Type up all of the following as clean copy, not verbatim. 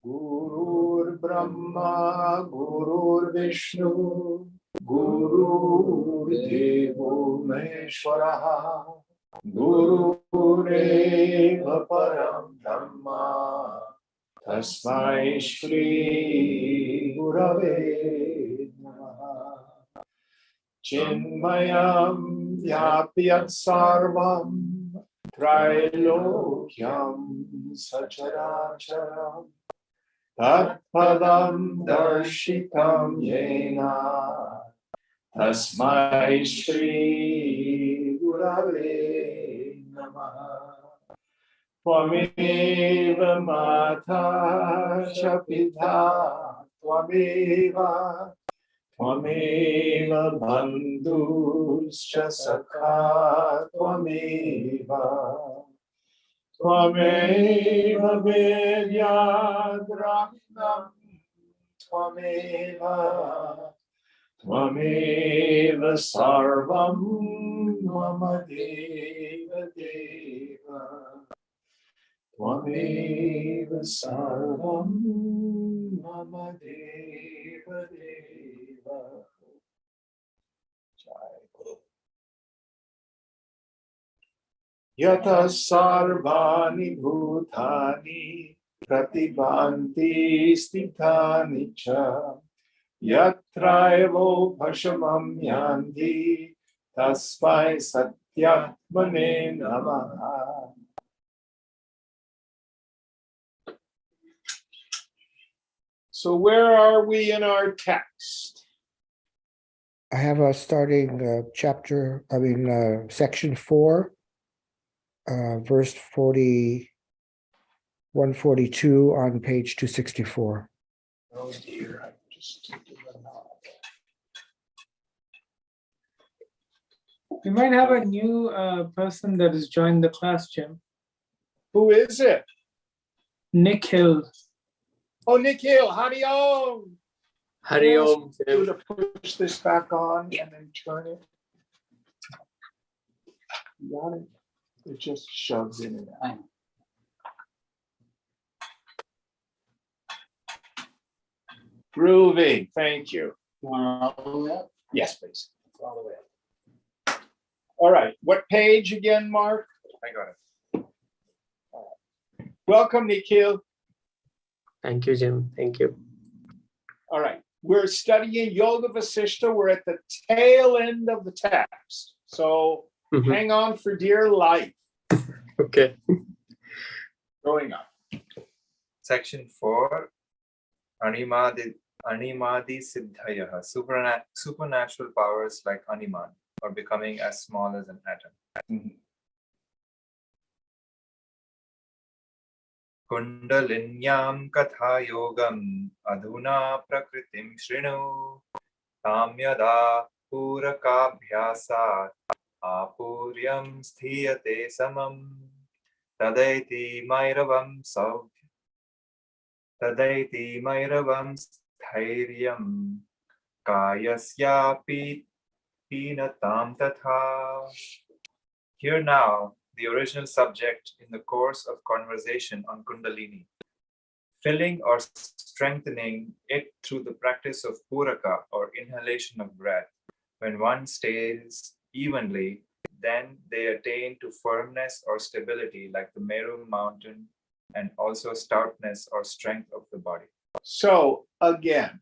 Gurur Brahma, Gurur Vishnu, Gurur Devo Maheshwaraha, Gurureva Param Brahma, Tasmai Shri Gurave Namaha. Chinmayam Vyapyat Sarvam Trilokyam Sacharacharam Tatpadam Darshitam Yena Tasmai Shri Gurave Namaha. Tvameva Mata Chapita Tvameva Bandhuscha Sakha Tvameva Vidyadrahnam Tvameva Sarvam Mama Deva Deva Tvameva Sarvam Mama Deva Deva. Yata sarvani bhutani pratibhanti sthitani cha yatraivo bhashamam yanti tasmai satyatmane namaha. So where are we in our text? I have a starting section 4, verse 142 on page 264. Oh dear, I just did it now. We might have a new person that has joined the class, Jim. Who is it? Nick Hill. Oh, Nick Hill, Hari Om. Hari Om. Do to push this back on and then turn it. You got it? It just shoves in and out. Groovy, thank you. All the way up? Yes, please. All the way up. All right, what page again, Mark? I got it. Welcome, Nikhil. Thank you, Jim. Thank you. All right, we're studying Yoga Vasishtha. We're at the tail end of the text. So hang on for dear life. Okay. Going on. Section 4, Animadi Siddhayaha, supernatural powers like Animan, or becoming as small as an atom. Kundalinyam katha yogam adhuna prakritim shrinu tam yada purakabhyasat apuryam sthiyate samam tadaiti mairavam sthairyam kayasyapi pinatam tatha. Here now the original subject in the course of conversation on Kundalini, filling or strengthening it through the practice of puraka or inhalation of breath. When one stays evenly, then they attain to firmness or stability like the Meru mountain, and also stoutness or strength of the body. So again,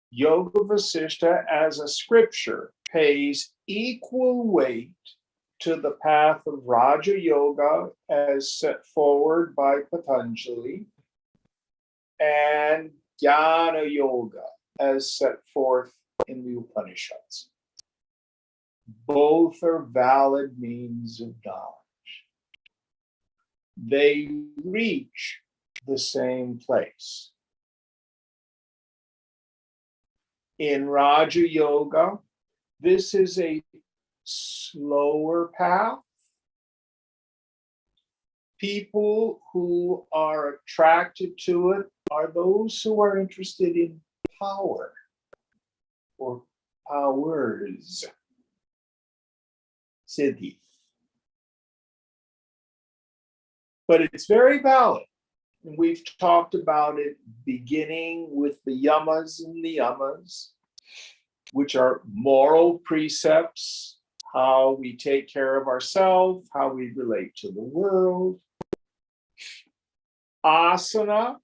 Yoga Vasishtha as a scripture pays equal weight to the path of Raja Yoga as set forward by Patanjali and Jnana Yoga as set forth in the Upanishads. Both are valid means of knowledge. They reach the same place. In Raja Yoga, this is a slower path. People who are attracted to it are those who are interested in power or powers. Siddhi. But it's very valid. And we've talked about it beginning with the yamas and niyamas, which are moral precepts, how we take care of ourselves, how we relate to the world. Asana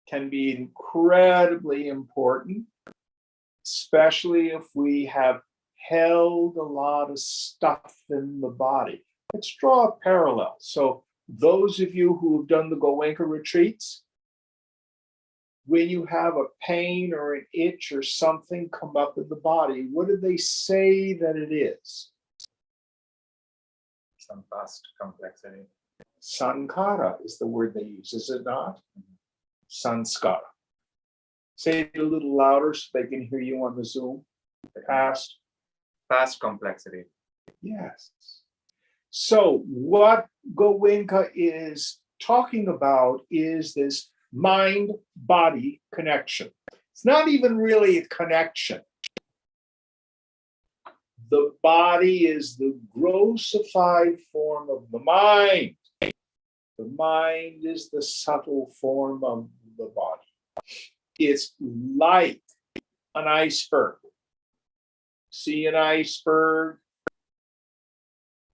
can be incredibly important, especially if we have held a lot of stuff in the body. Let's draw a parallel. So those of you who have done the Goenka retreats, when you have a pain or an itch or something come up in the body, what do they say that it is? Some past complexity. Sankara is the word they use, is it not? Sanskara. Say it a little louder so they can hear you on the Zoom. Past. Past complexity. Yes. So what Goenka is talking about is this mind-body connection. It's not even really a connection. The body is the grossified form of the mind. The mind is the subtle form of the body. It's like an iceberg. See an iceberg?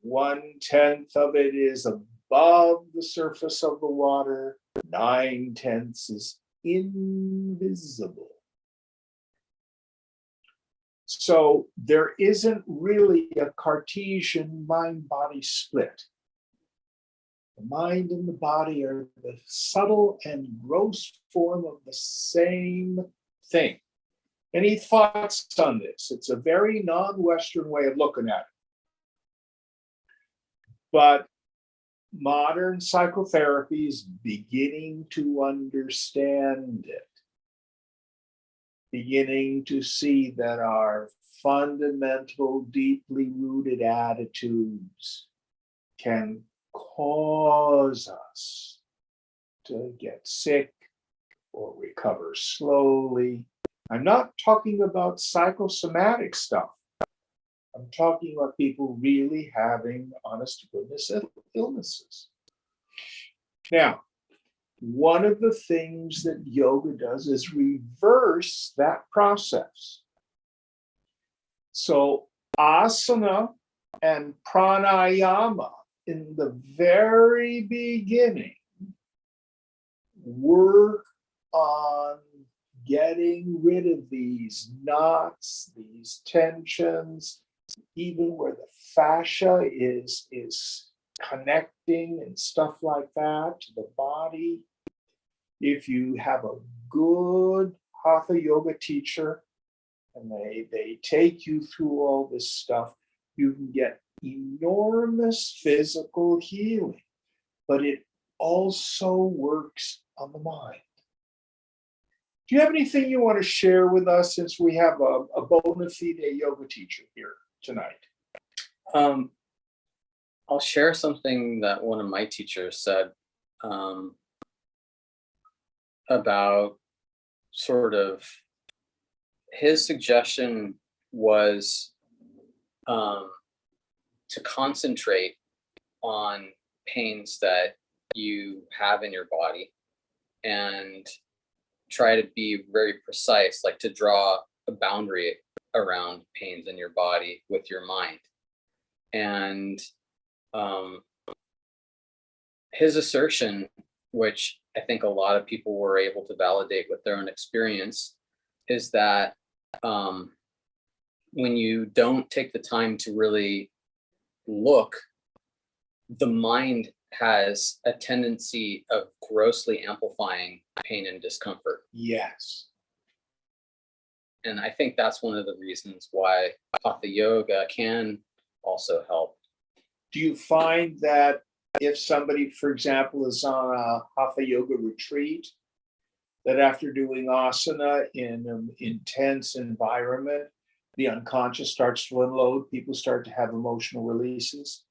1/10 of it is above the surface of the water. 9/10 is invisible. So there isn't really a Cartesian mind-body split. The mind and the body are the subtle and gross form of the same thing. Any thoughts on this? It's a very non-Western way of looking at it. But modern psychotherapy is beginning to understand it, beginning to see that our fundamental, deeply rooted attitudes can cause us to get sick or recover slowly. I'm not talking about psychosomatic stuff. I'm talking about people really having honest to goodness illnesses. Now, one of the things that yoga does is reverse that process. So asana and pranayama in the very beginning work on getting rid of these knots, these tensions, even where the fascia is connecting and stuff like that to the body. If you have a good hatha yoga teacher and they take you through all this stuff, you can get enormous physical healing, but it also works on the mind. Do you have anything you want to share with us, since we have a bona fide yoga teacher here tonight? I'll share something that one of my teachers said about sort of his suggestion was to concentrate on pains that you have in your body and try to be very precise, like to draw a boundary around pains in your body with your mind. And his assertion, which I think a lot of people were able to validate with their own experience, is that when you don't take the time to really look, the mind has a tendency of grossly amplifying pain and discomfort. Yes. And I think that's one of the reasons why hatha yoga can also help. Do you find that if somebody, for example, is on a hatha yoga retreat, that after doing asana in an intense environment, the unconscious starts to unload, people start to have emotional releases?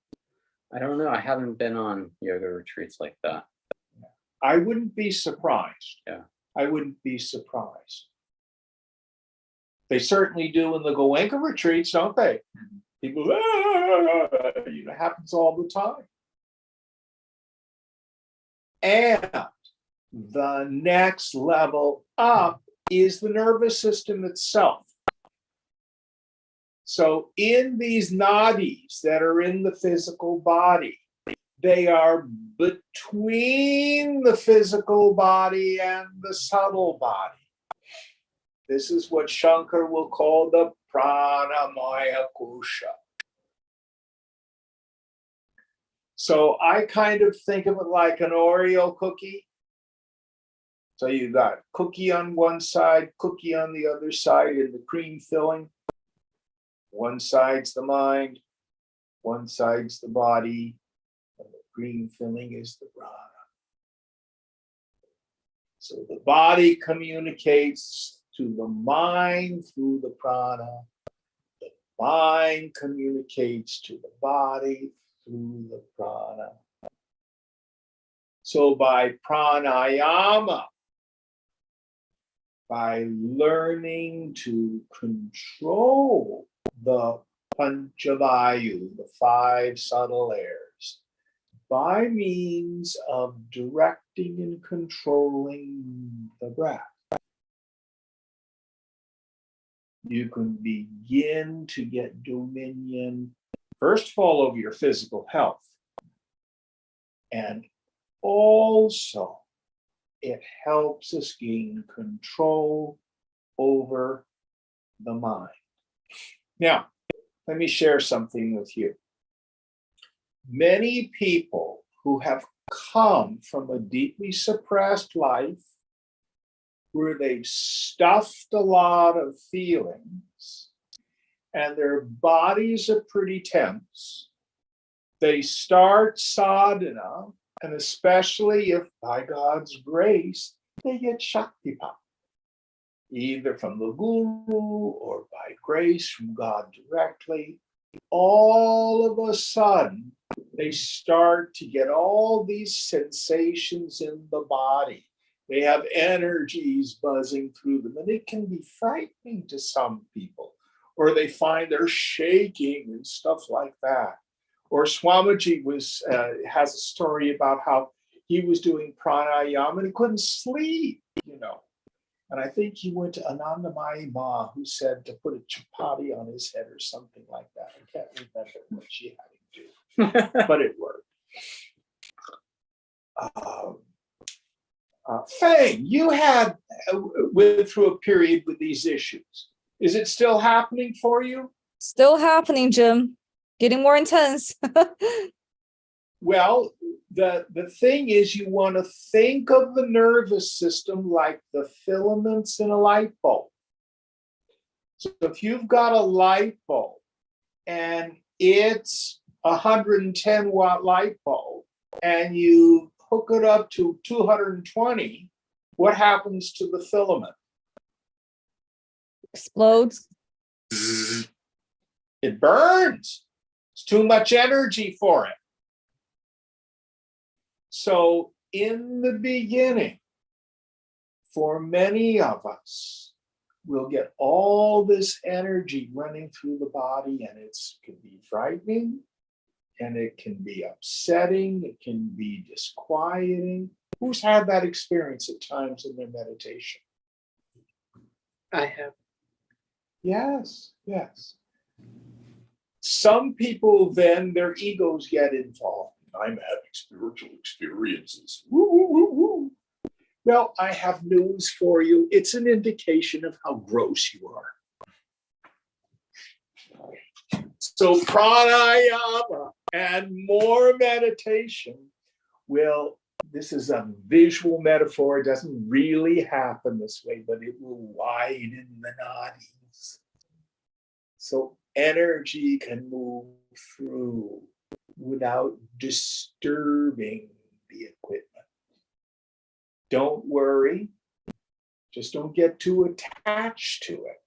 I don't know. I haven't been on yoga retreats like that. I wouldn't be surprised. Yeah. I wouldn't be surprised. They certainly do in the Goenka retreats, don't they? People, it happens all the time. And the next level up is the nervous system itself. So in these nadis that are in the physical body, they are between the physical body and the subtle body. This is what Shankar will call the pranamaya kosha. So I kind of think of it like an Oreo cookie. So you got cookie on one side, cookie on the other side, and the cream filling. One side's the mind, one side's the body, and the cream filling is the prana. So the body communicates to the mind through the prana. The mind communicates to the body through the prana. So by pranayama, by learning to control the panchavayu, the 5 subtle airs, by means of directing and controlling the breath, you can begin to get dominion, first of all, over your physical health, and also it helps us gain control over the mind. Now, let me share something with you. Many people who have come from a deeply suppressed life where they've stuffed a lot of feelings and their bodies are pretty tense, they start sadhana, and especially if by God's grace, they get Shaktipat, either from the Guru or by grace from God directly. All of a sudden, they start to get all these sensations in the body. They have energies buzzing through them, and it can be frightening to some people, or they find they're shaking and stuff like that. Or Swamiji has a story about how he was doing pranayama and he couldn't sleep, And I think he went to Anandamayi Ma, who said to put a chapati on his head or something like that. I can't remember what she had him do, but it worked. Fang, you went through a period with these issues. Is it still happening for you? Still happening, Jim. Getting more intense. Well, the thing is, you want to think of the nervous system like the filaments in a light bulb. So if you've got a light bulb and it's a 110 watt light bulb and you hook it up to 220, what happens to the filament? Explodes. It burns. It's too much energy for it. So in the beginning, for many of us, we'll get all this energy running through the body, and it can be frightening, and it can be upsetting, it can be disquieting. Who's had that experience at times in their meditation? I have. Yes. Some people, then their egos get involved. I'm having spiritual experiences. Woo, woo, woo, woo. Well, I have news for you. It's an indication of how gross you are. So pranayama and more meditation this is a visual metaphor. It doesn't really happen this way, but it will widen the nadis. So energy can move through without disturbing the equipment. Don't worry. Just don't get too attached to it.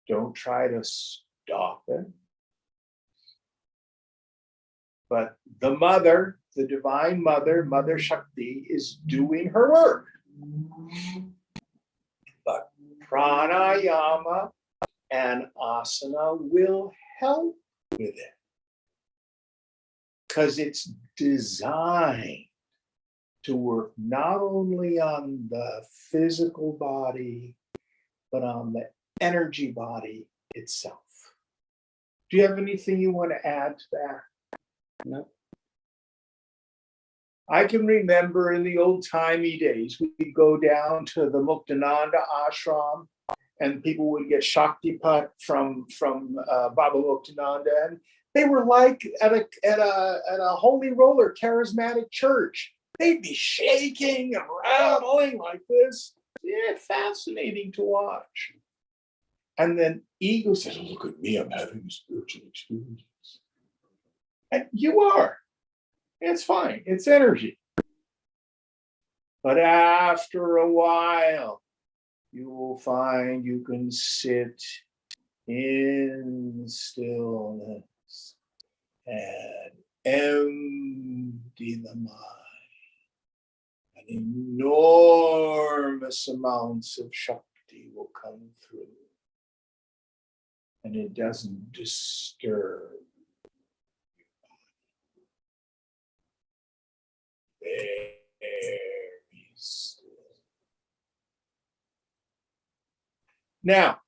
Don't try to stop it. But the mother, the divine mother, Mother Shakti, is doing her work. But pranayama and asana will help with it. Because it's designed to work not only on the physical body, but on the energy body itself. Do you have anything you want to add to that? No. I can remember in the old-timey days, we'd go down to the Muktananda ashram, and people would get Shaktipat from Baba Muktananda, and they were like at a holy roller charismatic church. They'd be shaking and rattling like this. Yeah, fascinating to watch. And then ego says, "Look at me, I'm having a spiritual experience." And you are. It's fine. It's energy. But after a while, you will find you can sit in stillness and empty the mind. And enormous amounts of Shakti will come through. And it doesn't disturb. Very still. Now,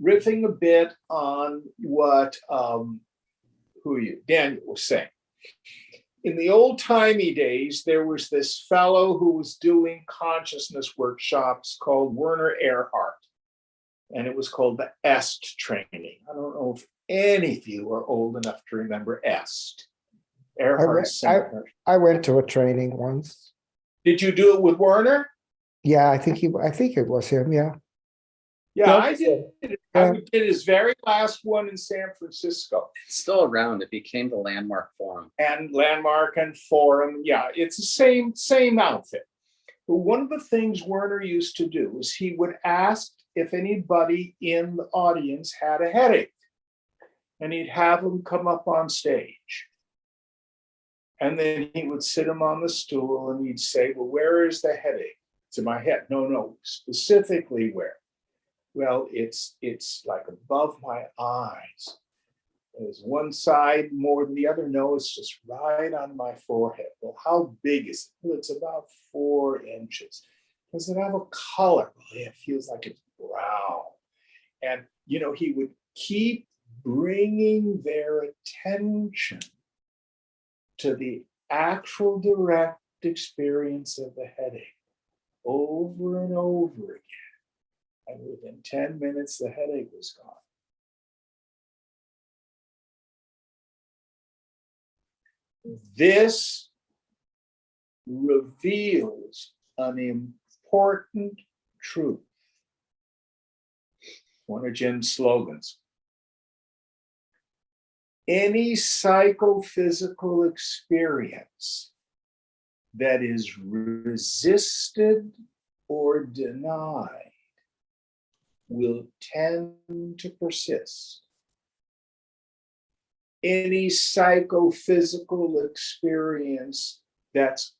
riffing a bit on what Daniel was saying. In the old-timey days, there was this fellow who was doing consciousness workshops called Werner Erhard, and it was called the EST training. I don't know if any of you are old enough to remember EST. I went to a training once. Did you do it with Werner? Yeah, I think it was him. Yeah. Yeah, Yeah. I did. I did his very last one in San Francisco. It's still around. It became the Landmark Forum. And Landmark and Forum. Yeah, it's the same outfit. But one of the things Werner used to do is he would ask if anybody in the audience had a headache. And he'd have them come up on stage. And then he would sit them on the stool and he'd say, "Well, where is the headache?" It's in my head. No, specifically where? Well, it's like above my eyes. There's one side more than the other. No, it's just right on my forehead. Well, how big is it? Well, it's about 4 inches. Does it have a color? Well, it feels like it's brown. And, he would keep bringing their attention to the actual direct experience of the headache over and over again. And within 10 minutes, the headache was gone. This reveals an important truth. One of Jim's slogans. Any psychophysical experience that is resisted or denied will tend to persist. Any psychophysical experience that's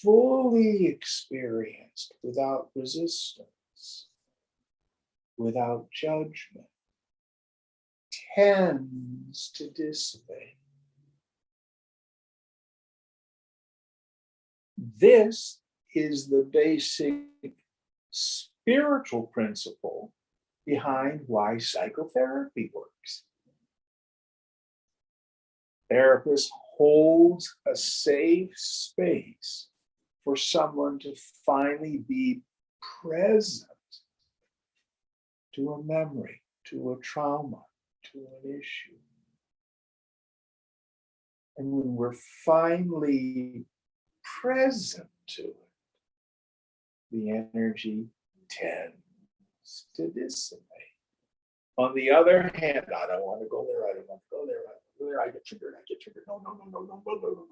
fully experienced without resistance, without judgment, tends to dissipate. This is the basic spiritual principle behind why psychotherapy works. Therapist holds a safe space for someone to finally be present to a memory, to a trauma, to an issue. And when we're finally present to it, the energy tends to dissipate. On the other hand, I don't want to go there, I don't want to go there, I don't want I get triggered. No, no, no, no, no, no, no, no.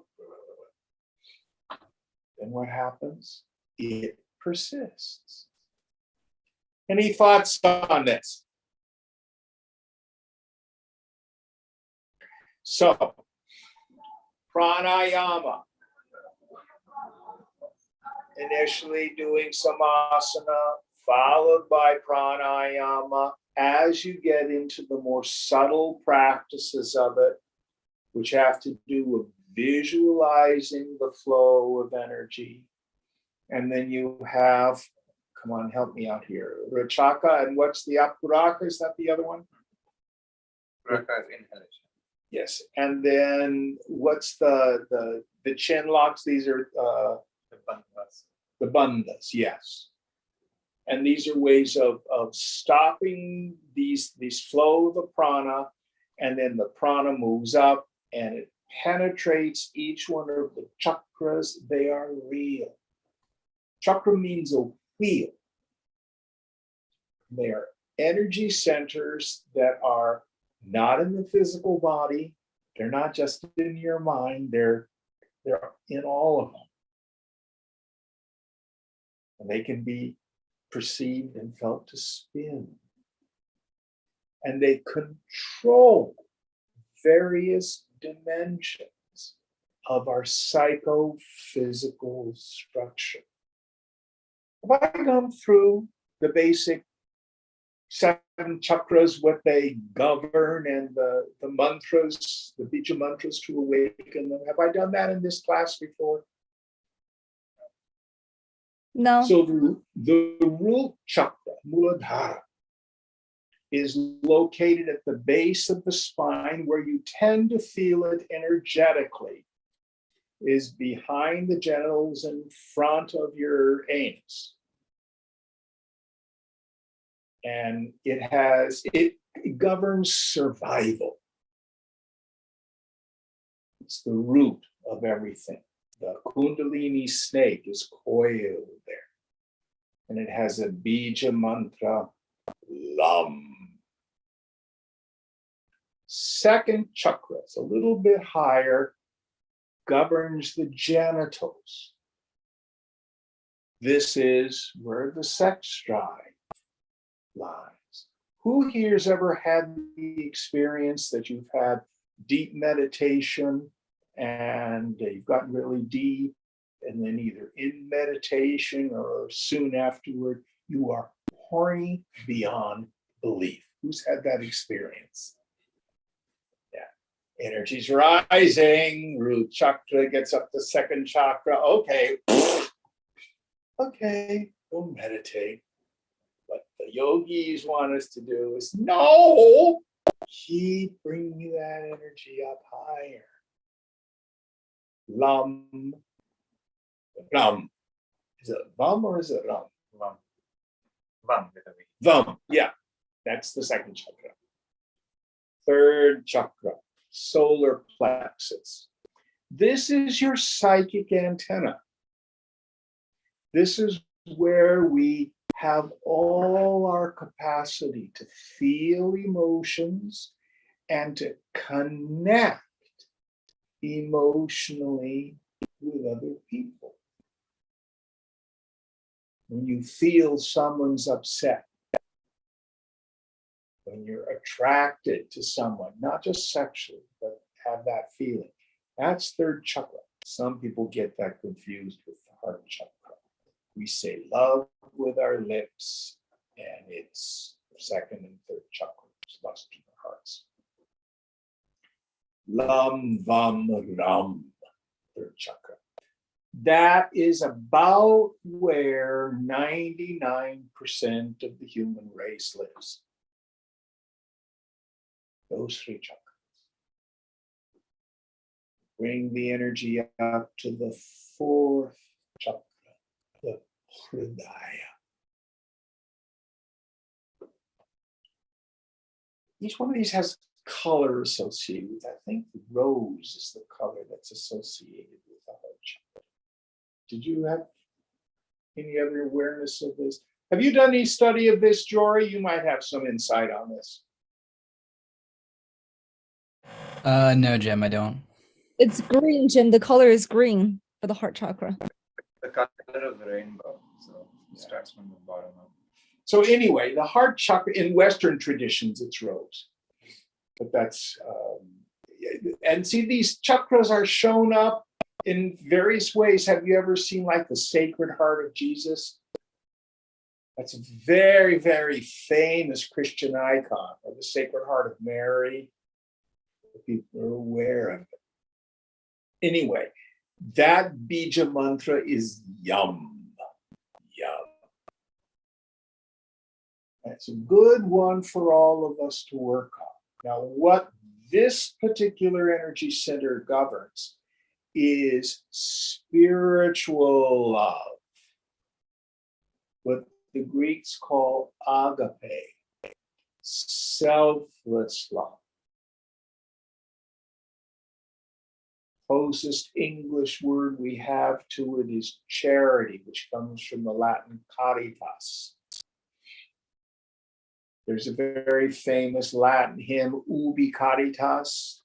Then what happens? It persists. Any thoughts on this? So, pranayama. Initially doing samasana, followed by pranayama. As you get into the more subtle practices of it, which have to do with visualizing the flow of energy. And then you have, come on, help me out here, Rachaka, and what's the Apuraka? Is that the other one? Raka is inhalation. Yes. And then what's the chin locks? These are The bandhas. the bandhas, yes. And these are ways of stopping these flow of the prana, and then the prana moves up and it penetrates each one of the chakras. They are real. Chakra means a wheel. They are energy centers that are not in the physical body. They're not just in your mind. They're in all of them. And they can be perceived and felt to spin. And they control various dimensions of our psychophysical structure. Have I gone through the basic 7 chakras, what they govern, and the mantras, the bija mantras to awaken them? Have I done that in this class before? No. So the root chakra, Muladhara, is located at the base of the spine where you tend to feel it energetically, is behind the genitals in front of your anus. And it governs survival. It's the root of everything. The Kundalini snake is coiled there. And it has a bija mantra, Lam. Second chakra, it's a little bit higher, governs the genitals. This is where the sex drive lies. Who here's ever had the experience that you've had deep meditation and you've gotten really deep, and then either in meditation or soon afterward, you are horny beyond belief? Who's had that experience? Yeah. Energy's rising, root chakra gets up to second chakra. Okay. Okay, go meditate. What the yogis want us to do is no, keep bringing that energy up higher. Lam. Ram. Is it Vam or is it Ram? Vam. Vam with a V. Vam. Yeah, that's the second chakra. Third chakra, solar plexus. This is your psychic antenna. This is where we have all our capacity to feel emotions and to connect emotionally with other people. When you feel someone's upset, when you're attracted to someone, not just sexually, but have that feeling, that's third chakra. Some people get that confused with the heart chakra. We say love with our lips, and it's second and third chakras, lust in our hearts. Lam, Vam, Ram, third chakra. That is about where 99% of the human race lives. Those 3 chakras. Bring the energy up to the 4th chakra, the Hridaya. Each one of these has color associated with it. I think the rose is the color that's associated with the heart chakra. Did you have any other awareness of this? Have you done any study of this, Jory? You might have some insight on this. No, Jim, I don't. It's green, Jim. The color is green for the heart chakra. The color of the rainbow. So it starts from the bottom up. So anyway, the heart chakra in Western traditions, it's rose. But that's, and see, these chakras are shown up in various ways. Have you ever seen like the Sacred Heart of Jesus? That's a very, very famous Christian icon, or the Sacred Heart of Mary. People are aware of it. Anyway, that bija mantra is yum, yum. That's a good one for all of us to work on. Now, what this particular energy center governs is spiritual love, what the Greeks call agape, selfless love. Closest English word we have to it is charity, which comes from the Latin caritas. There's a very famous Latin hymn, Ubi caritas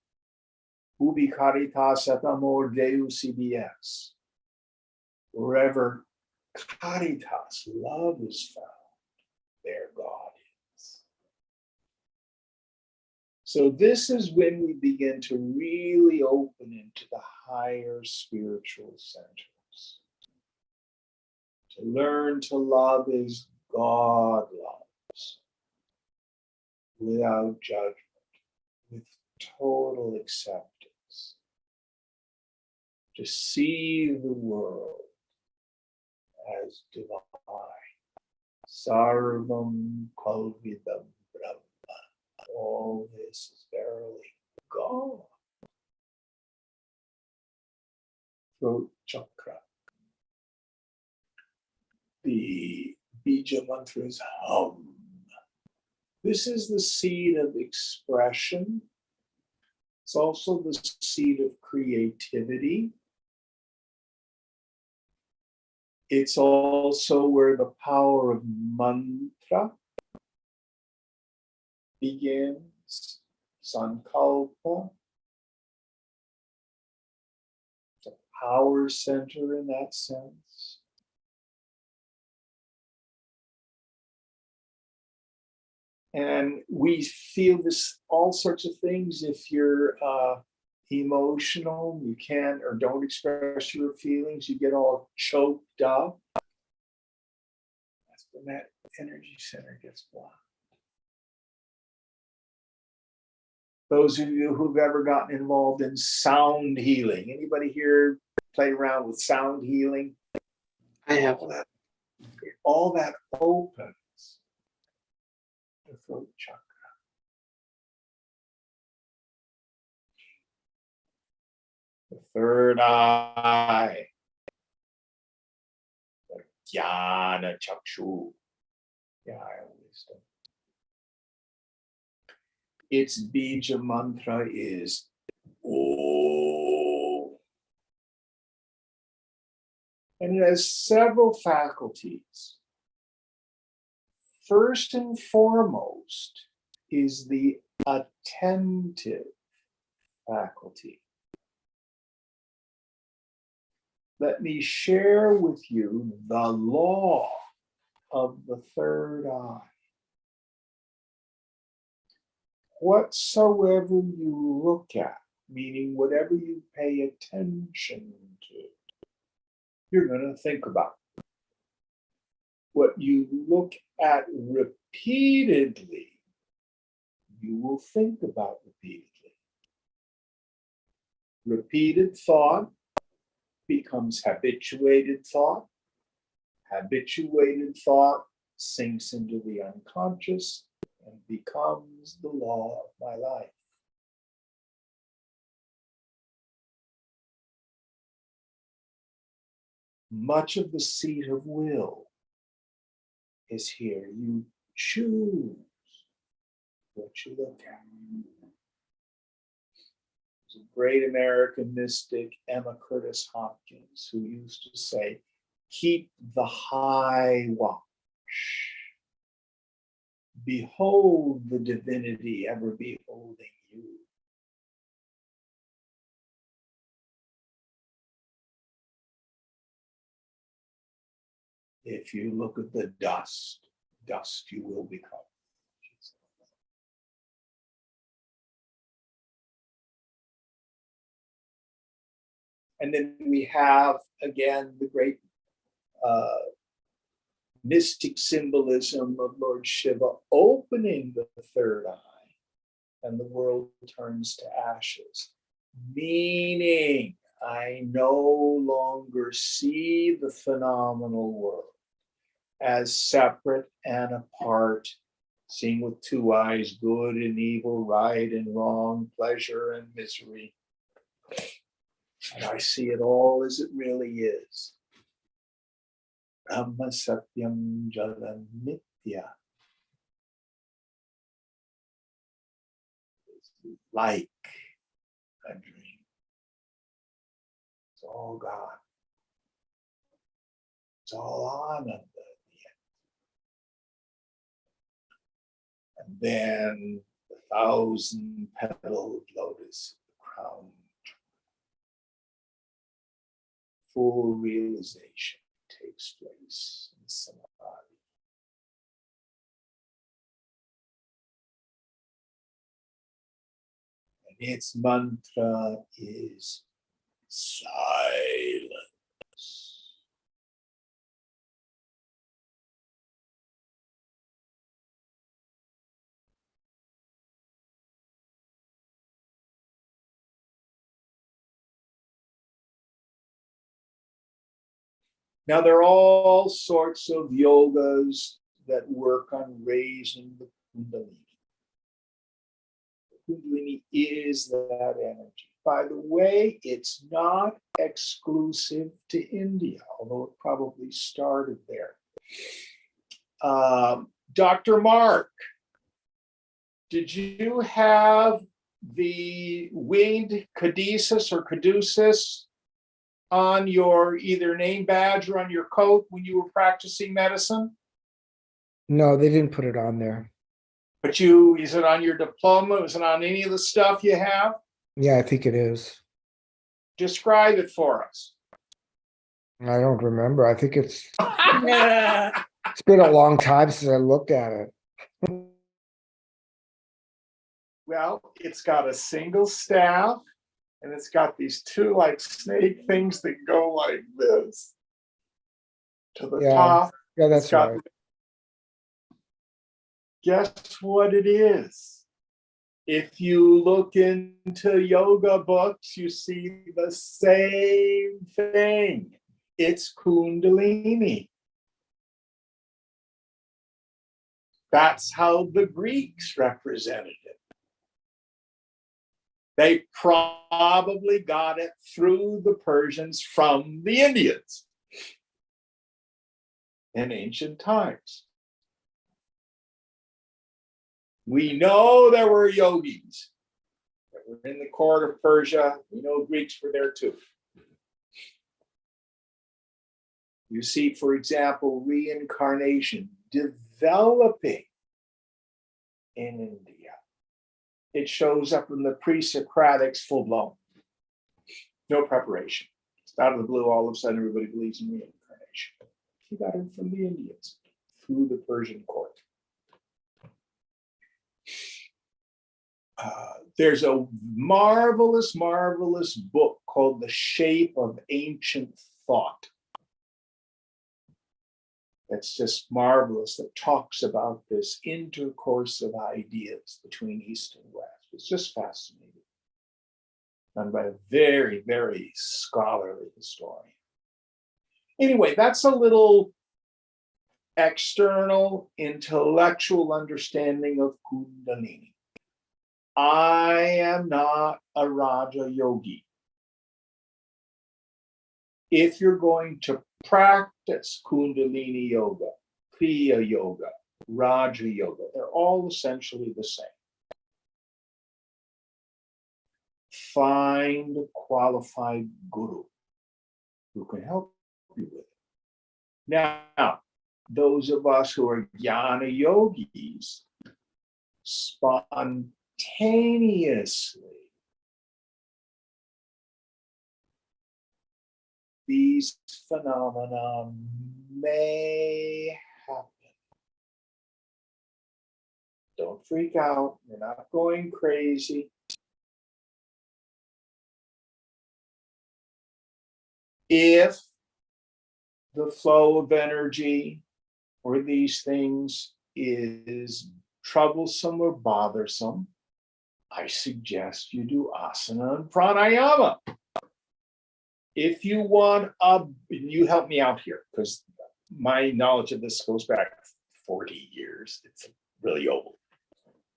et amor Deus ibi es. Wherever caritas, love is found, there God is. So this is when we begin to really open into the higher spiritual centers. To learn to love as God loves, without judgment, with total acceptance. To see the world as divine. Sarvam Kalvidam Brahma. All this is verily God. Throat chakra. The bija mantra is hum. This is the seed of expression. It's also the seed of creativity. It's also where the power of mantra begins, sankalpa. It's a power center in that sense. And we feel this, all sorts of things. If you're emotional, you can't or don't express your feelings, you get all choked up. That's when that energy center gets blocked. Those of you who've ever gotten involved in sound healing, anybody here play around with sound healing? I have. All that opens the throat chakra. The third eye, the jnana chakshu, the eye of wisdom. Its bija mantra is Om. And it has several faculties. First and foremost is the attentive faculty. Let me share with you the law of the third eye. Whatsoever you look at, meaning whatever you pay attention to, you're going to think about. What you look at repeatedly, you will think about repeatedly. Repeated thought becomes habituated thought. Habituated thought sinks into the unconscious and becomes the law of my life. Much of the seat of will is here. You choose what you look at. There's a great American mystic, Emma Curtis Hopkins, who used to say, keep the high watch. Behold the divinity ever beholding you. If you look at the dust, dust you will become. And then we have, again, the great mystic symbolism of Lord Shiva opening the third eye, and the world turns to ashes. Meaning, I no longer see the phenomenal world as separate and apart, seeing with two eyes, good and evil, right and wrong, pleasure and misery. And I see it all as it really is. Brahma Satyam Jalam Nitya. It's like a dream. It's all God. It's all Ananda. And then the 1,000-petaled lotus, the crown. Full realization takes place in samadhi. And its mantra is silence. Now, there are all sorts of yogas that work on raising the Kundalini. The Kundalini is that energy. By the way, it's not exclusive to India, although it probably started there. Dr. Mark, did you have the winged caduceus or caduceus on your either name badge or on your coat when you were practicing medicine? No, they didn't put it on there. But is it on your diploma? Is it on any of the stuff you have? Yeah, I think it is. Describe it for us. I don't remember. I think it's been a long time since I looked at it. Well, it's got a single staff, and it's got these two like snake things that go like this to the top. Yeah, It's that's got, right. guess what it is? If you look into yoga books, you see the same thing. It's Kundalini. That's how the Greeks represented it. They probably got it through the Persians from the Indians in ancient times. We know there were yogis that were in the court of Persia. We know Greeks were there too. You see, for example, reincarnation developing in India. It shows up in the pre-Socratics full blown. No preparation. It's out of the blue, all of a sudden everybody believes in reincarnation. He got it from the Indians through the Persian court. There's a marvelous, marvelous book called The Shape of Ancient Thought. That's just marvelous, that talks about this intercourse of ideas between East and West. It's just fascinating. Done by a very, very scholarly historian. Anyway, that's a little external intellectual understanding of Kundalini. I am not a Raja Yogi. If you're going to practice Kundalini Yoga, Kriya Yoga, Raja Yoga, they're all essentially the same. Find a qualified guru who can help you with it. Now, those of us who are jnana yogis spontaneously these phenomena may happen. Don't freak out. You're not going crazy. If the flow of energy or these things is troublesome or bothersome, I suggest you do asana and pranayama. If you want you help me out here, because my knowledge of this goes back 40 years. It's really old.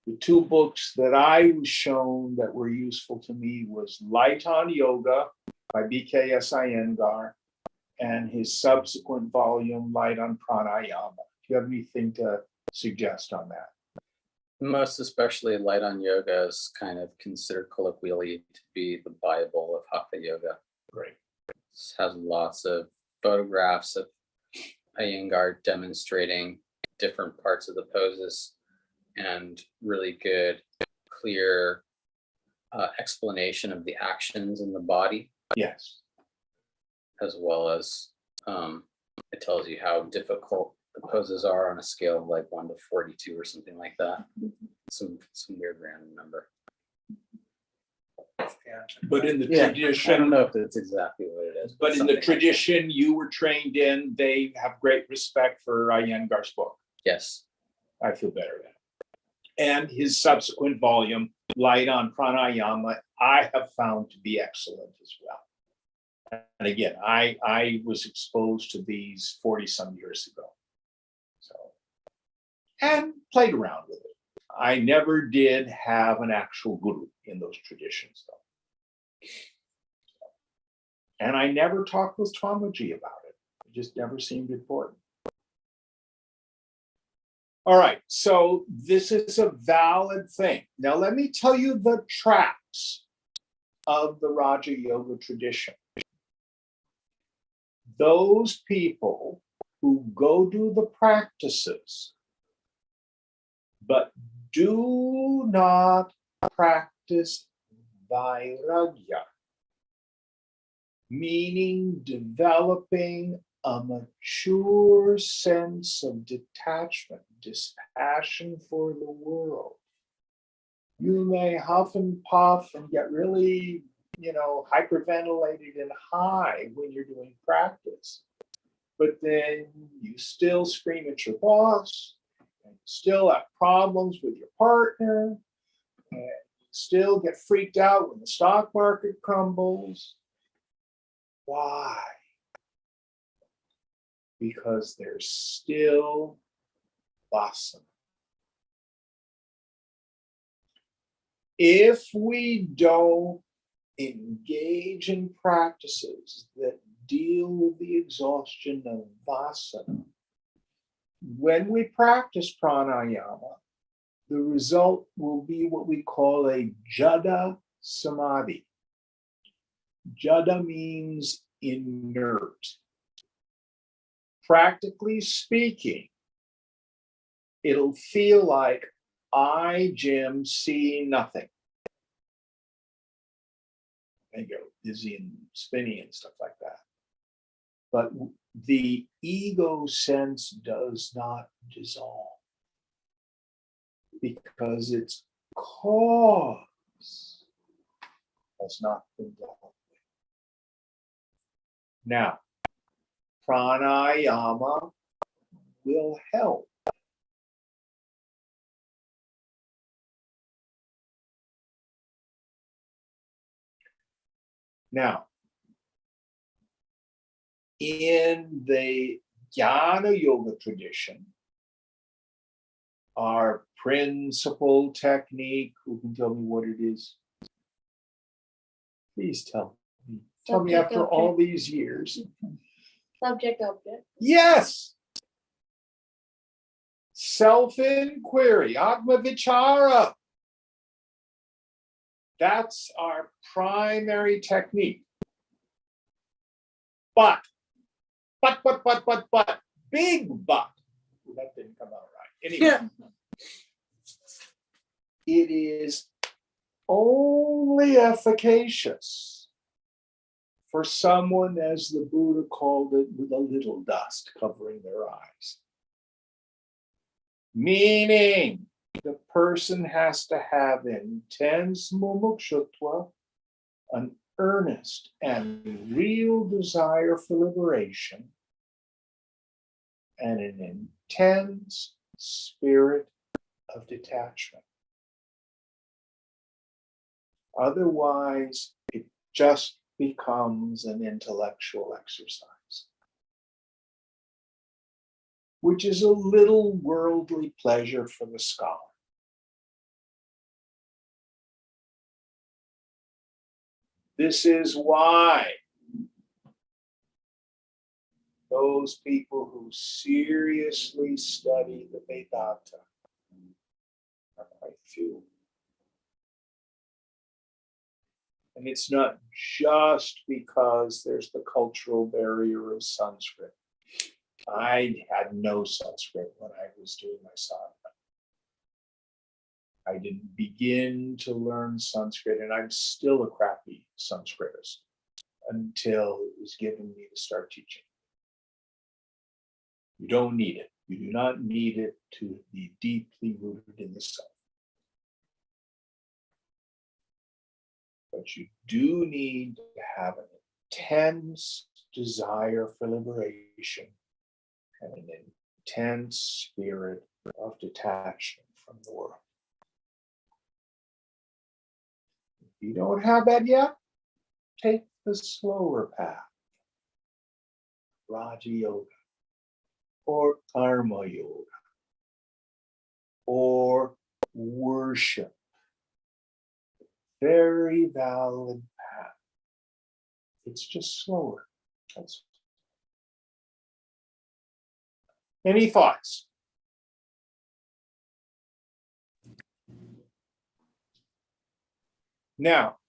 The two books that I was shown that were useful to me was Light on Yoga by B.K.S. Iyengar and his subsequent volume, Light on Pranayama. Do you have anything to suggest on that? Most especially Light on Yoga is kind of considered colloquially to be the Bible of Hatha Yoga. Great. It has lots of photographs of Iyengar demonstrating different parts of the poses and really good, clear explanation of the actions in the body. Yes. As well as it tells you how difficult the poses are on a scale of like 1 to 42 or something like that. Some weird random number. But in the I don't tradition, know if that's exactly what it is. but in the something like that. tradition you were trained in, they have great respect for Iyengar's book. Yes. I feel better then. And his subsequent volume, Light on Pranayama, I have found to be excellent as well. And again, I was exposed to these 40 some years ago. So, and played around with it. I never did have an actual guru in those traditions though. And I never talked with Swamiji about it. It just never seemed important. All right, so this is a valid thing. Now let me tell you the traps of the Raja Yoga tradition. Those people who go do the practices, but do not practice vairagya, meaning developing a mature sense of detachment, dispassion for the world. You may huff and puff and get really, hyperventilated and high when you're doing practice. But then you still scream at your boss, and still have problems with your partner, and still get freaked out when the stock market crumbles. Why? Because there's still vasana. If we don't engage in practices that deal with the exhaustion of vasana, when we practice pranayama, the result will be what we call a jada samadhi. Jada means inert. Practically speaking, it'll feel like I, Jim, see nothing. And go dizzy and spinny and stuff like that. But the ego sense does not dissolve because its cause has not been dealt with. Now, pranayama will help. Now, in the Jnana Yoga tradition, our principal technique, who can tell me what it is? Please tell me. Tell me after all these years. Subject object. Yes. Self-inquiry, Atma Vichara. That's our primary technique. But, big but. That didn't come out right. Anyway, it is only efficacious for someone, as the Buddha called it, with a little dust covering their eyes. Meaning, the person has to have intense mumukshutva, an earnest and real desire for liberation, and an intense spirit of detachment. Otherwise, it just becomes an intellectual exercise, which is a little worldly pleasure for the scholar. This is why those people who seriously study the Vedanta are quite few. And it's not just because there's the cultural barrier of Sanskrit. I had no Sanskrit when I was doing my sadhana. I didn't begin to learn Sanskrit, and I'm still a crappy Sanskritist until it was given me to start teaching. You don't need it. You do not need it to be deeply rooted in the self. But you do need to have an intense desire for liberation and an intense spirit of detachment from the world. If you don't have that yet, take the slower path. Raja Yoga, or Karma Yoga, or worship. Very valid path. It's just slower. That's... Any thoughts? Now,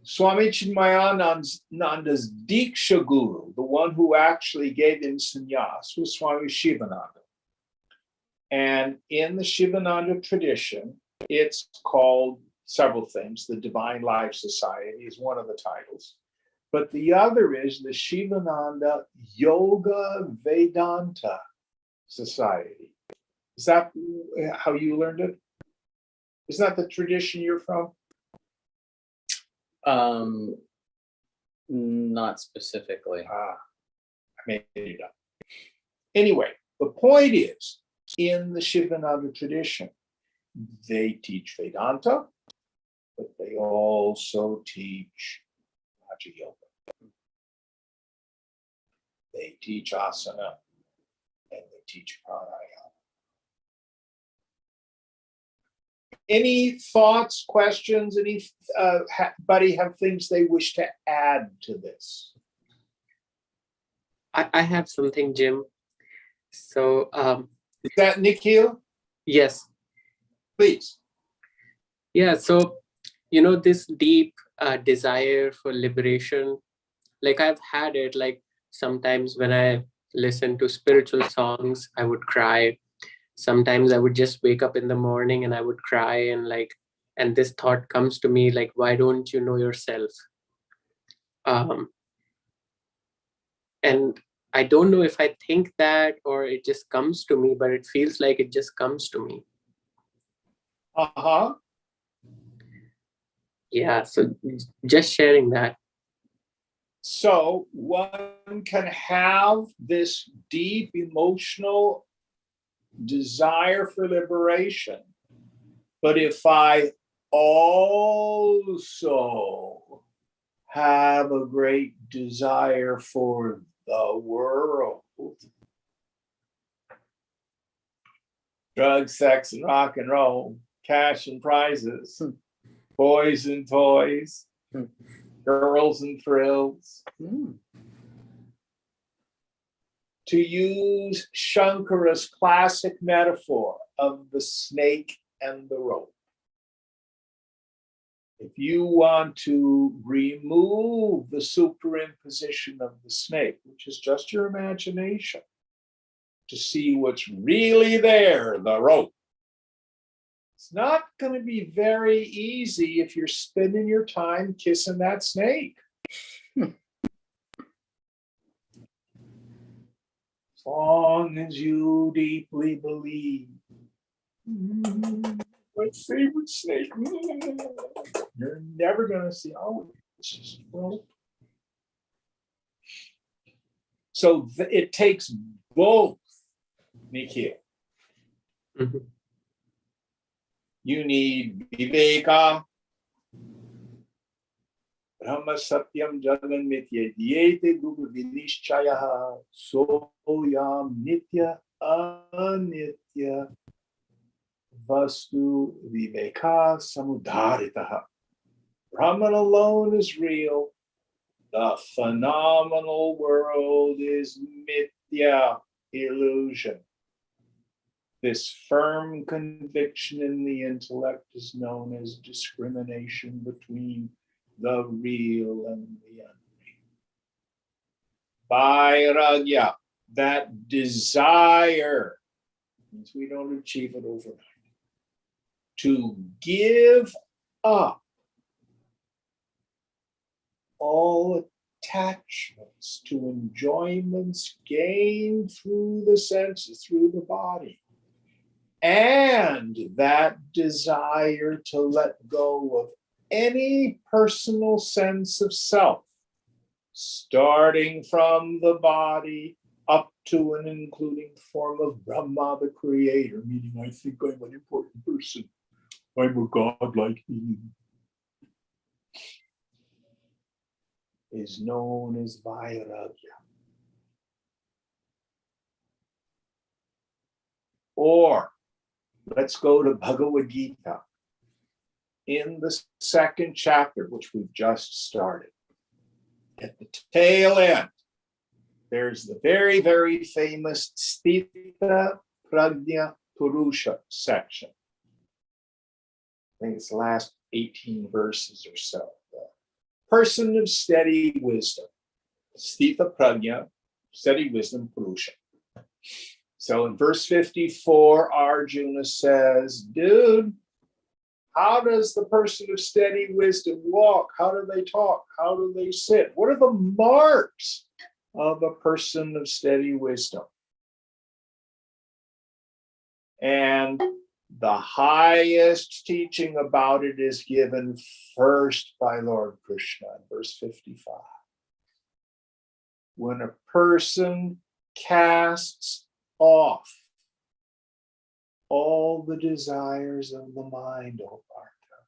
Swami Chinmayananda's Diksha Guru, the one who actually gave him sannyas, was Swami Shivananda. And in the Shivananda tradition, it's called several things. The Divine Life Society is one of the titles. But the other is the Shivananda Yoga Vedanta Society. Is that how you learned it? Is that the tradition you're from? Not specifically. I made it up. Anyway, the point is, in the Shivananda tradition, they teach Vedanta, but they also teach Raja Yoga. They teach asana, and they teach pranayama. Any thoughts, questions? Anybody have things they wish to add to this? I have something, Jim. So, Is that Nikhil? yes. Please. Yeah. So, this deep desire for liberation, like I've had it, like sometimes when I listen to spiritual songs, I would cry. Sometimes I would just wake up in the morning and I would cry, and this thought comes to me, like, why don't you know yourself? And I don't know if I think that or it just comes to me, but it feels like it just comes to me. Uh-huh. Yeah, so just sharing that. So one can have this deep emotional desire for liberation, but if I also have a great desire for the world, drugs, sex, and rock and roll, cash and prizes, boys and toys, girls and thrills. To use Shankara's classic metaphor of the snake and the rope. If you want to remove the superimposition of the snake, which is just your imagination, to see what's really there, the rope, it's not going to be very easy if you're spending your time kissing that snake. As long as you deeply believe. My favorite snake. You're never gonna see. Oh, it's just broke. So it takes both, Nikhil. Mhm. You need viveka, brahma satyam jagan mithya, yete gugu vinishchayaha, soyam nitya anitya vastu viveka samudharitaha. Brahman alone is real. The phenomenal world is mithya, illusion. This firm conviction in the intellect is known as discrimination between the real and the unreal. Vairagya, that desire, means we don't achieve it overnight, to give up all attachments to enjoyments gained through the senses, through the body, and that desire to let go of any personal sense of self, starting from the body up to and including the form of Brahma, the creator, meaning I think I'm an important person. I'm a godlike being. Is known as Vairagya. Or let's go to Bhagavad Gita. In the second chapter, which we've just started, at the tail end, there's the very, very famous Sthita Prajna Purusha section. I think it's the last 18 verses or so. Person of steady wisdom, Sthita Prajna, steady wisdom, Purusha. So in verse 54, Arjuna says, dude, how does the person of steady wisdom walk? How do they talk? How do they sit? What are the marks of a person of steady wisdom? And the highest teaching about it is given first by Lord Krishna in verse 55. When a person casts off all the desires of the mind, O Partha,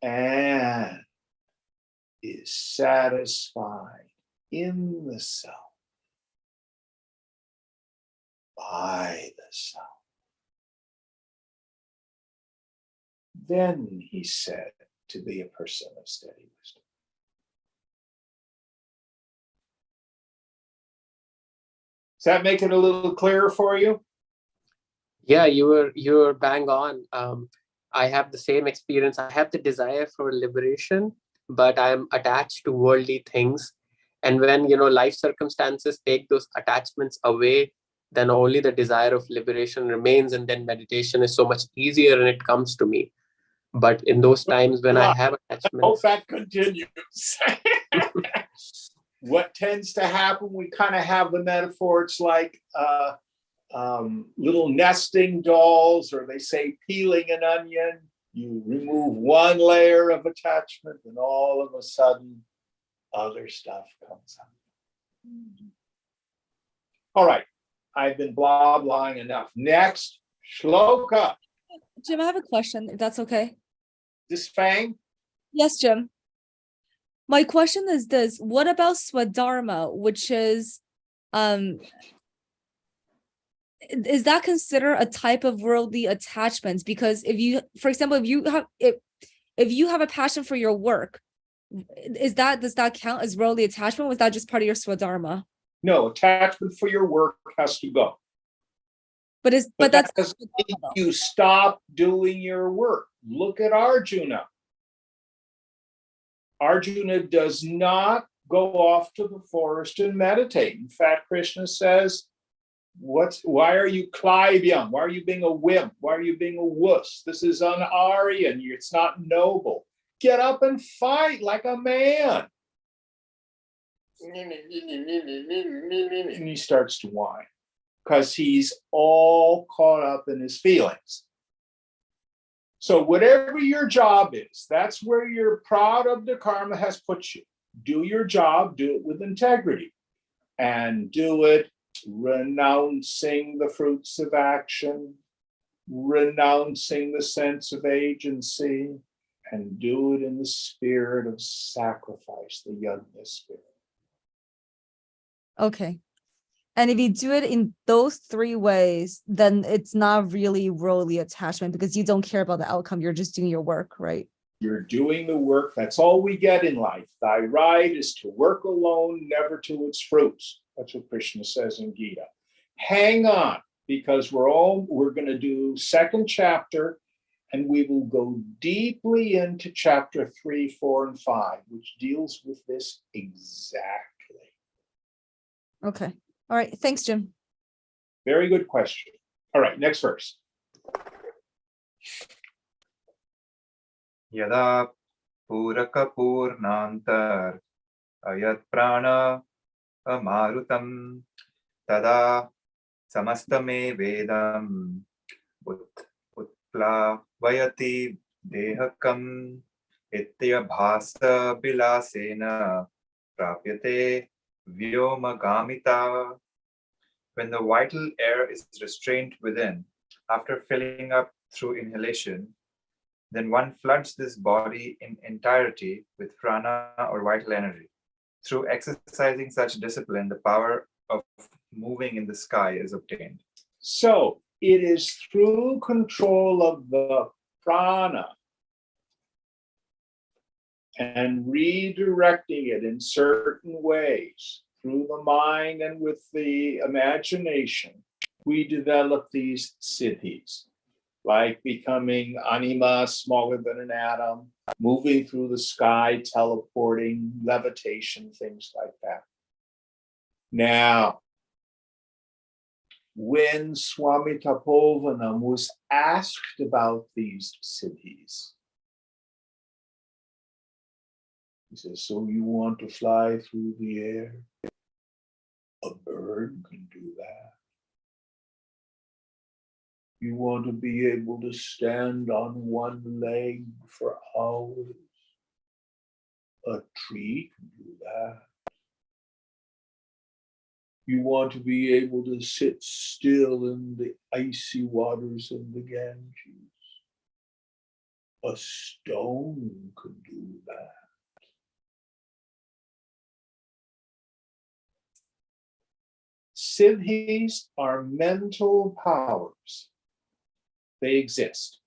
and is satisfied in the self, by the self, then he said to be a person of steady wisdom. Does that make it a little clearer for you? Yeah, you were bang on. I have the same experience. I have the desire for liberation, but I'm attached to worldly things. And when life circumstances take those attachments away, then only the desire of liberation remains, and then meditation is so much easier and it comes to me. But in those times when I have Hope attachments, that continues. What tends to happen, we kind of have the metaphor, it's like little nesting dolls, or they say peeling an onion. You remove one layer of attachment and all of a sudden other stuff comes up. All right, I've been blah-blahing enough. Next, shloka. Jim, I have a question, if that's okay. This Fang? Yes, Jim. My question is this: what about Swadharma, which is that considered a type of worldly attachments? Because if you, for example, if you have a passion for your work, does that count as worldly attachment? Was that just part of your Swadharma? No, attachment for your work has to go. But But that's that doesn't mean you stop doing your work. Look at Arjuna. Arjuna does not go off to the forest and meditate. In fact, Krishna says, why are you Klaivyam? Why are you being a wimp? Why are you being a wuss? This is un-Aryan. It's not noble. Get up and fight like a man. and he starts to whine because he's all caught up in his feelings. So whatever your job is, that's where your prarabdha karma has put you. Do your job, do it with integrity, and do it renouncing the fruits of action, renouncing the sense of agency, and do it in the spirit of sacrifice, the yajna spirit. Okay. And if you do it in those three ways, then it's not really worldly attachment because you don't care about the outcome. You're just doing your work, right? You're doing the work. That's all we get in life. Thy right is to work alone, never to its fruits. That's what Krishna says in Gita. Hang on, because we're going to do second chapter, and we will go deeply into chapter 3, 4, and 5, which deals with this exactly. Okay. All right. Thanks, Jim. Very good question. All right, next verse. Yada puraka purnantar ayat prana amarutam tada samastame vedam utpla vayati dehakam itya bhasa bilasena prapyate vyomagamita. When the vital air is restrained within, after filling up through inhalation, then one floods this body in entirety with prana or vital energy. Through exercising such discipline, the power of moving in the sky is obtained. So it is through control of the prana and redirecting it in certain ways through the mind and with the imagination, we develop these siddhis, like becoming anima, smaller than an atom, moving through the sky, teleporting, levitation, things like that. Now, when Swami Tapovanam was asked about these siddhis, he says, so you want to fly through the air? A bird can do that. You want to be able to stand on one leg for hours? A tree can do that. You want to be able to sit still in the icy waters of the Ganges? A stone can do that. Siddhis are mental powers. They exist.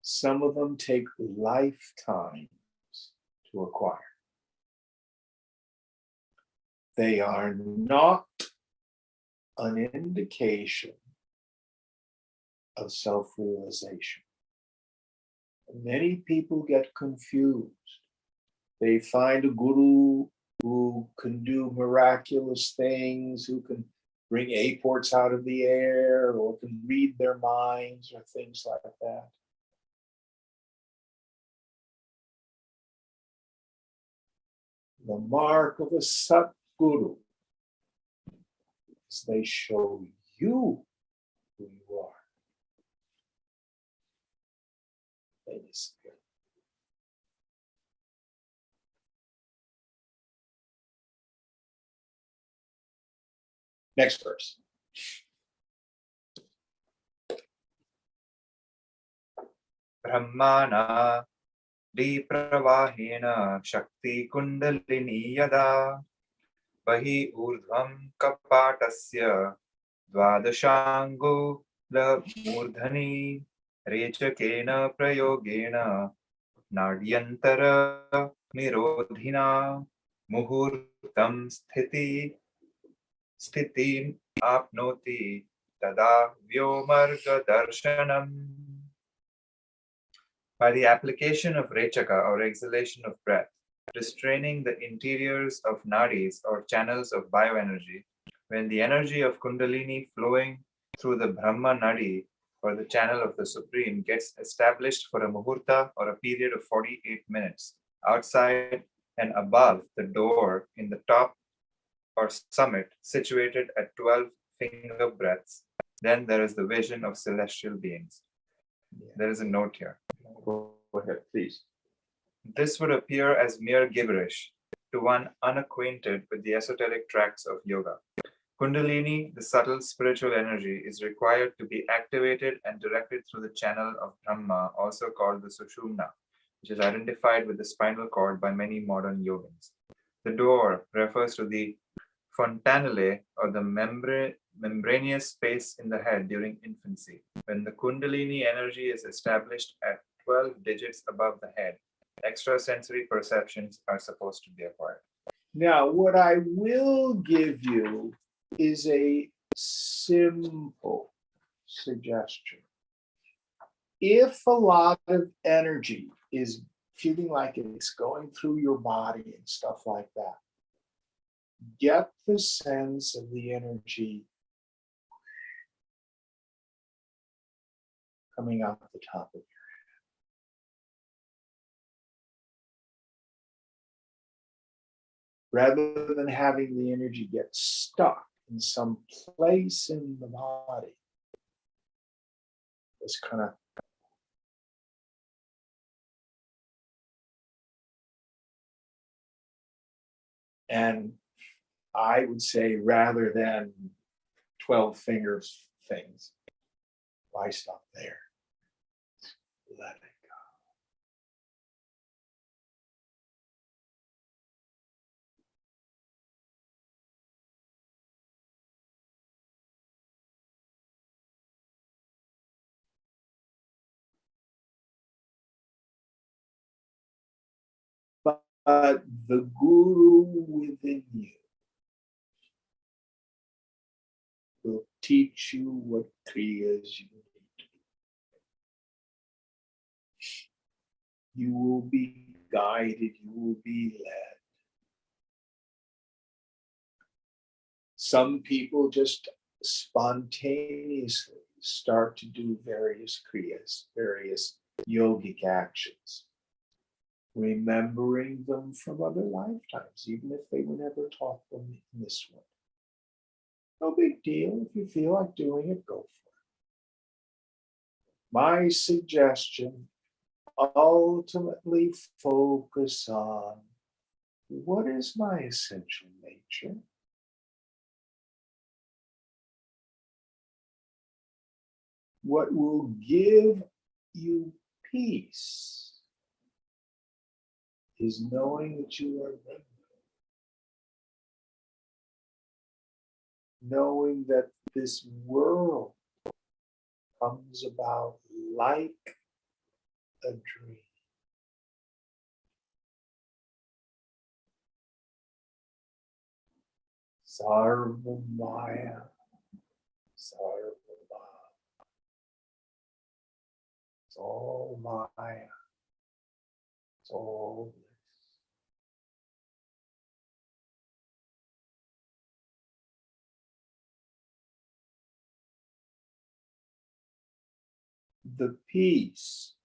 Some of them take lifetimes to acquire. They are not an indication of self-realization. Many people get confused. They find a guru who can do miraculous things, who can bring airports out of the air, or can read their minds, or things like that. The mark of a Satguru is they show you who you are. They disappear. Next verse. Brahmana Dipravahena Shakti Kundalini Yada Vahi Urdhvam Kapatasya Dvadashango La Murdhani Rechakena Prayogena Nadyantara Nirodhina Muhurtam Sthitim Apnoti Tada Vyomarga Darshanam. By the application of rechaka or exhalation of breath, restraining the interiors of nadis or channels of bioenergy, when the energy of Kundalini flowing through the Brahma Nadi or the channel of the Supreme gets established for a muhurta or a period of 48 minutes outside and above the door in the top or summit situated at 12 finger breadths, then there is the vision of celestial beings. There is a note here. Go ahead, please. This would appear as mere gibberish to one unacquainted with the esoteric tracks of yoga. Kundalini, the subtle spiritual energy, is required to be activated and directed through the channel of Brahma, also called the Sushumna, which is identified with the spinal cord by many modern yogins. The door refers to the fontanelle, or the membranous space in the head during infancy. When the Kundalini energy is established at 12 digits above the head, extrasensory perceptions are supposed to be acquired. Now, what I will give you is a simple suggestion. If a lot of energy is feeling like it's going through your body and stuff like that, get the sense of the energy coming out the top of your head. Rather than having the energy get stuck in some place in the body, it's kind of and I would say rather than 12 fingers things, why stop there? Let it go. But the guru within you will teach you what kriyas you need. You will be guided, you will be led. Some people just spontaneously start to do various kriyas, various yogic actions, remembering them from other lifetimes, even if they were never taught them in this one. No big deal. If you feel like doing it, go for it. My suggestion, ultimately focus on what is my essential nature? What will give you peace is knowing that you are remembered. Knowing that this world comes about like a dream. Sarva Maya, Sarva Bhava. It's all Maya. It's all bliss. The peace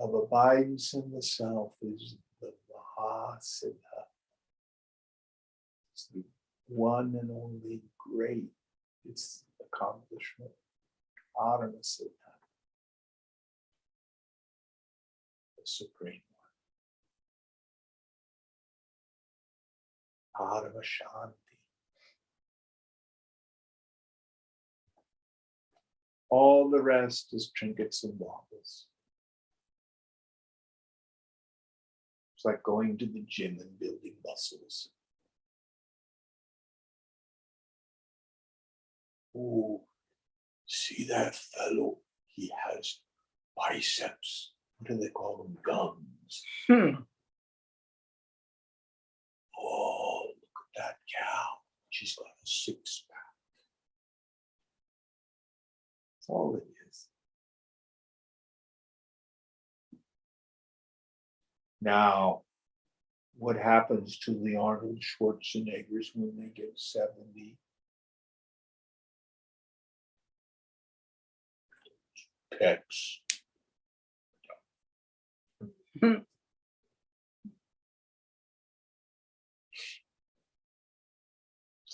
of abidance in the self is the Vasishtha. It's the one and only great. It's accomplishment. Adamasiddha, the supreme one. Adama Shanti. All the rest is trinkets and baubles. It's like going to the gym and building muscles. Oh, see that fellow? He has biceps. What do they call them? Guns. Oh, look at that cow. She's got a six-pack. That's all it is. Now, what happens to the Arnold Schwarzeneggers when they get 70? Pecs.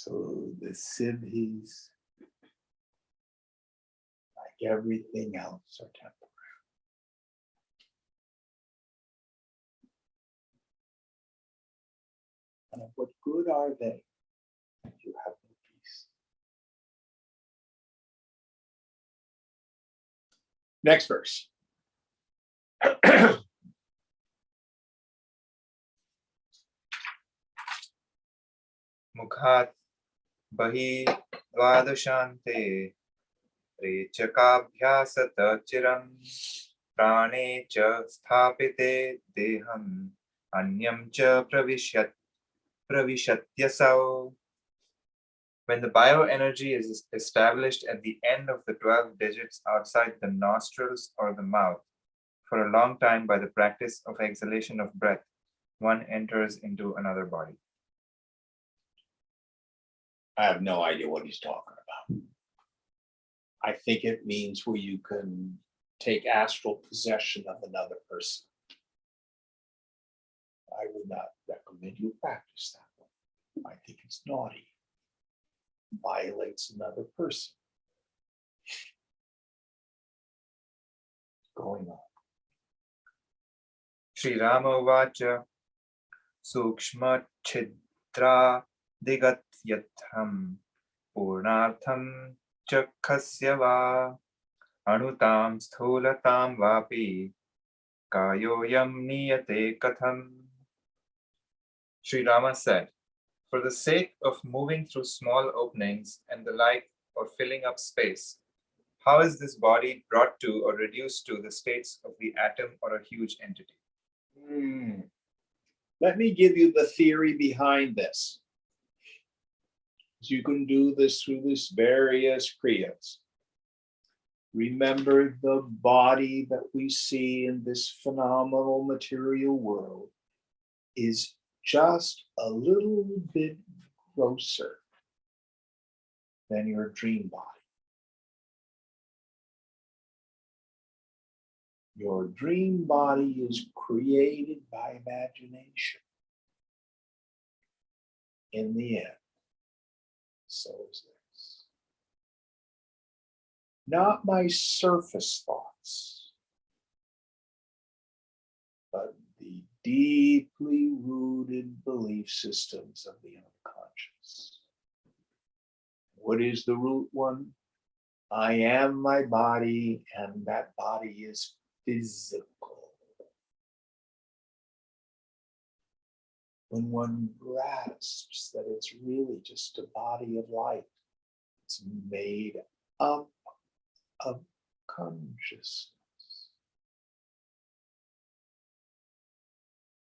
So the siddhis, like everything else, are temporary. And of what good are they if you have no peace? Next verse. Mukhat bahi vadashante rechakabhyasata chiram prane cha sthapite deham anyam cha pravishatyasau. When the bioenergy is established at the end of the 12 digits outside the nostrils or the mouth, for a long time by the practice of exhalation of breath, one enters into another body. I have no idea what he's talking about. I think it means where you can take astral possession of another person. I would not recommend you practice that one. I think it's naughty. Violates another person. Going on. Sri Rama Vacha Sukshma Chidra Digatyatham Purnartham Chakhasya Va Anutam Sthulatam Vapi Kayoyam Niyate Katham. Sri Rama said, for the sake of moving through small openings and the like, or filling up space, how is this body brought to or reduced to the states of the atom or a huge entity? Let me give you the theory behind this. You can do this through this various kriyas. Remember, the body that we see in this phenomenal material world is just a little bit grosser than your dream body. Your dream body is created by imagination. In the end, so is this. Not my surface thoughts, but the deeply rooted belief systems of the unconscious. What is the root one? I am my body, and that body is physical. When one grasps that it's really just a body of light, it's made up of consciousness.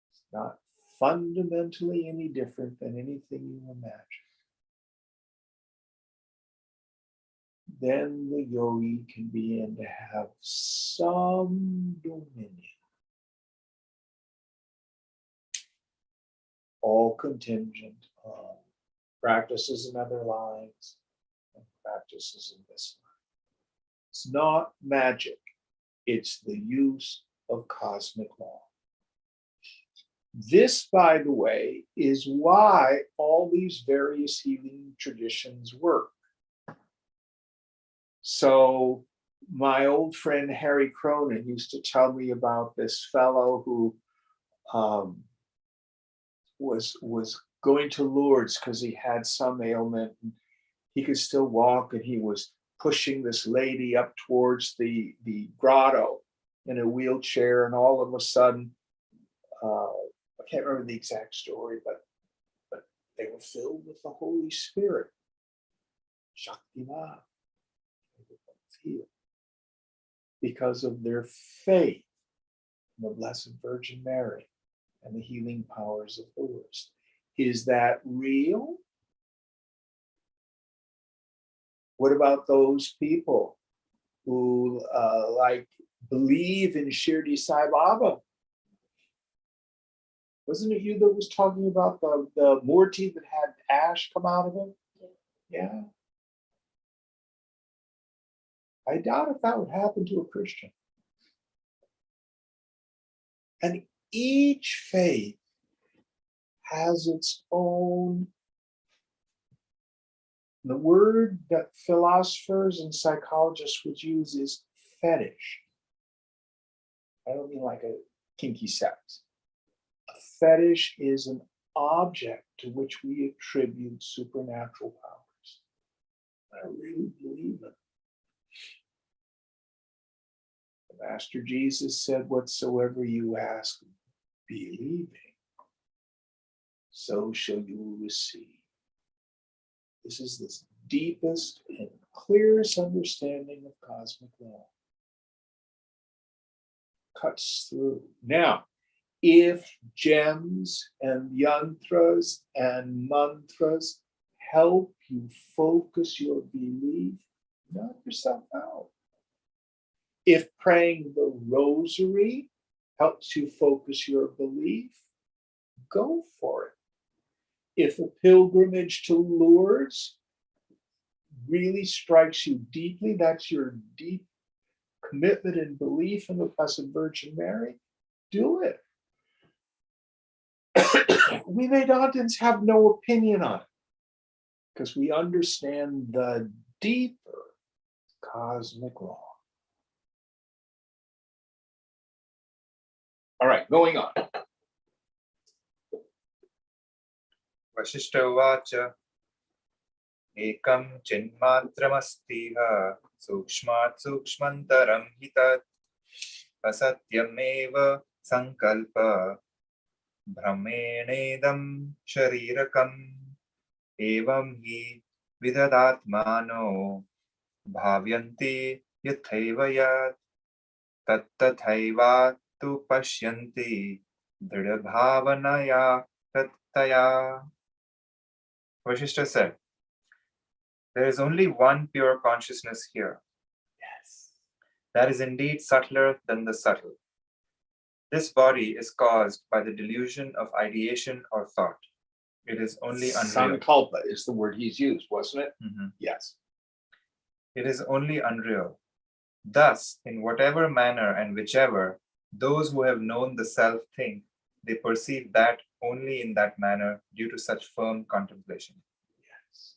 It's not fundamentally any different than anything you imagine. Then the yogi can begin to have some dominion. All contingent on practices in other lives and practices in this life. It's not magic. It's the use of cosmic law. This, by the way, is why all these various healing traditions work. So my old friend Harry Cronin used to tell me about this fellow who was going to Lourdes because he had some ailment and he could still walk, and he was pushing this lady up towards the grotto in a wheelchair, and all of a sudden, I can't remember the exact story, but they were filled with the Holy Spirit. Ch.25. Because of their faith in the Blessed Virgin Mary and the healing powers of the Lord. Is that real? What about those people who believe in Shirdi Sai Baba? Wasn't it you that was talking about the Murti that had ash come out of him? Yeah. I doubt if that would happen to a Christian. And each faith has its own The word that philosophers and psychologists would use is fetish. I don't mean like a kinky sex. A fetish is an object to which we attribute supernatural powers. I really believe it. The Master Jesus said, whatsoever you ask, believing, so shall you receive. This is the deepest and clearest understanding of cosmic law. Cuts through. Now, if gems and yantras and mantras help you focus your belief, knock yourself out. If praying the rosary helps you focus your belief, go for it. If a pilgrimage to Lourdes really strikes you deeply, that's your deep commitment and belief in the Blessed Virgin Mary, do it. We Vedantins have no opinion on it because we understand the deeper cosmic law. All right, going on. Vasishtha uvacha ekam chinmatramastīh sukshmat sukshmantaram hitat asatyameva sankalpa brahmenedam sharirakam evam hi vidadatmano bhavyanti yathaiva yat tattathaiva tu pashyanti dridhabhavanaya tattaya. Vasishtha said, there is only one pure consciousness here. Yes. That is indeed subtler than the subtle. This body is caused by the delusion of ideation or thought. It is only unreal. Sankalpa is the word he's used, wasn't it? Yes. It is only unreal. Thus, in whatever manner and whichever, those who have known the self think, they perceive that only in that manner due to such firm contemplation. Yes.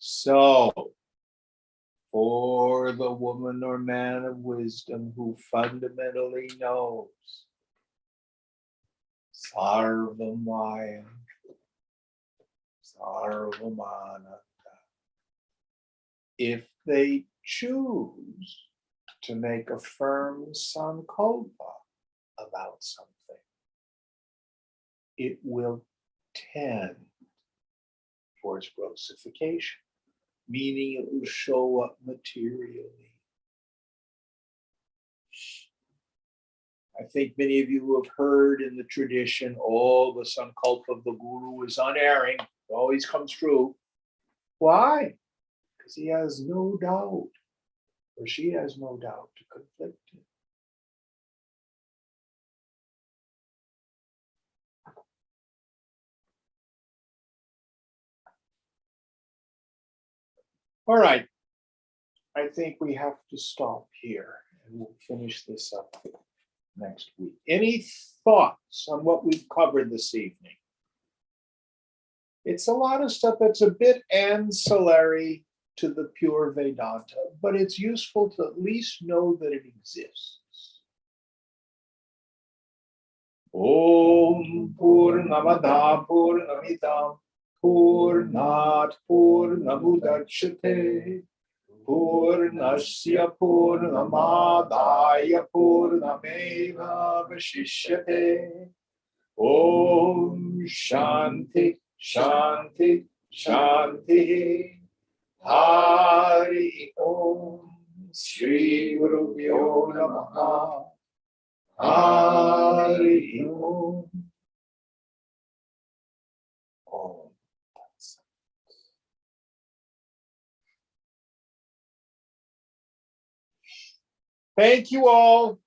So, for the woman or man of wisdom who fundamentally knows Sarvamaya, Sarvamananda, if they choose to make a firm sankalpa about something, it will tend towards grossification, meaning it will show up materially. I think many of you have heard in the tradition, the sankalpa of the guru is unerring, it always comes true. Why? Because he has no doubt, or she has no doubt to conflict him. All right, I think we have to stop here and we'll finish this up next week. Any thoughts on what we've covered this evening? It's a lot of stuff that's a bit ancillary to the pure Vedanta, but it's useful to at least know that it exists. Om Purnamada Purnamidam Purnat Purnamudachyate Purnasya Purnamadaya Purnameva Vasishyate. Om Shanti Shanti Shanti. Hari Om Shri Gurubhyo Namaha. Hari Om. Om. Thank you all.